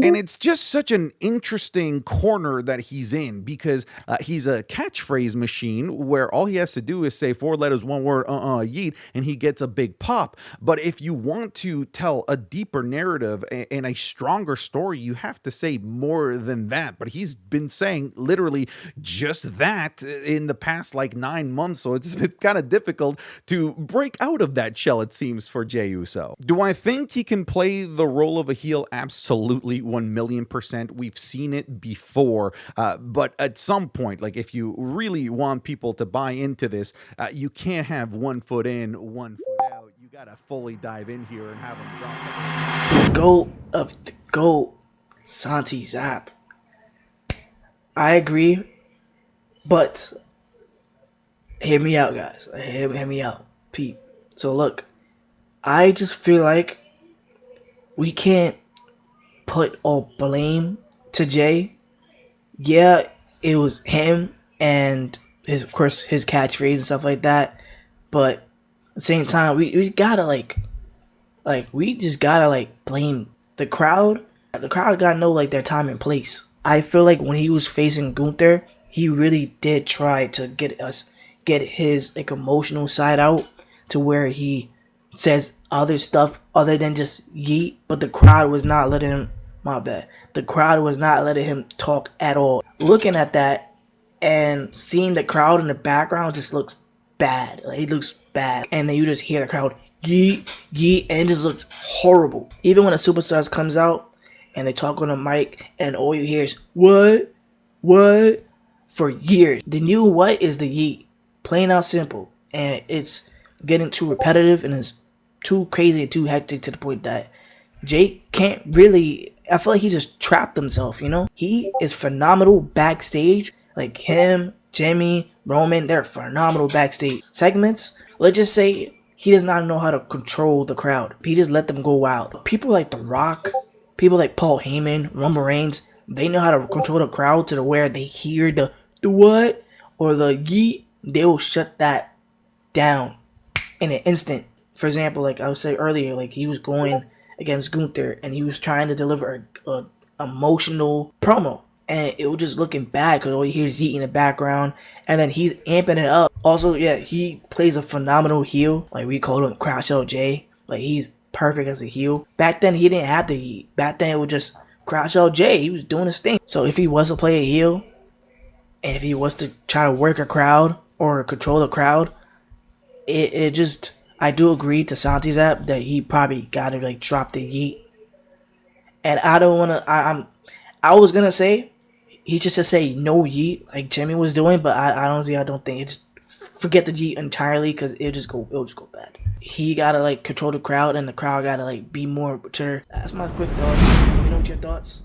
And it's just such an interesting corner that he's in because he's a catchphrase machine where all he has to do is say four letters, one word, yeet, and he gets a big pop. But if you want to tell a deeper narrative and a stronger story, you have to say more than that. But he's been saying literally just that in the past like 9 months. So it's kind of difficult to break out of that shell, it seems, for Jey Uso. Do I think he can play the role of a heel? Absolutely, 1,000,000%. We've seen it before. But at some point, like if you really want people to buy into this, you can't have 1 foot in, 1 foot out. You got to fully dive in here and have them drop. The GOAT of the GOAT, Santi Zap. I agree, but hear me out, guys. Hear me out, Pete. So look, I just feel like we can't put all blame to Jay. Yeah, it was him and his, of course, his catchphrase and stuff like that. But at the same time, we gotta we just gotta blame the crowd. The crowd gotta know their time and place. I feel like when he was facing Gunther, he really did try to get his emotional side out to where he says other stuff other than just yeet, but the crowd was not letting him. My bad. The crowd was not letting him talk at all. Looking at that and seeing the crowd in the background just looks bad. It looks bad, and then you just hear the crowd yeet yeet, and it just looks horrible. Even when a superstars comes out and they talk on the mic, and all you hear is what for years. The new what is the yeet, plain out simple, and it's getting too repetitive and it's too crazy and too hectic to the point that Jake can't really. I feel like he just trapped himself, He is phenomenal backstage. Like him, Jimmy, Roman, they're phenomenal backstage segments. Let's just say he does not know how to control the crowd. He just let them go wild. People like The Rock, people like Paul Heyman, Roman Reigns, they know how to control the crowd to the where they hear the what or the yeet, they will shut that down in an instant. For example, like I was saying earlier, like he was going against Gunther and he was trying to deliver a emotional promo, and it was just looking bad because all you hear is yeet in the background, and then he's amping it up. Also, yeah, he plays a phenomenal heel. Like we called him Crash Out Jay. Like he's perfect as a heel. Back then he didn't have the yeet. Back then it was just Crash Out Jay. He was doing his thing. So if he was to play a heel, and if he was to try to work a crowd or control the crowd, it just. I do agree to Santi's app that he probably gotta drop the yeet. And I don't wanna I was gonna say he just to say no yeet like Jimmy was doing, but I honestly I don't think it's forget the yeet entirely because it'll just go bad. He gotta control the crowd, and the crowd gotta be more mature. That's my quick thoughts. Let me know what your thoughts.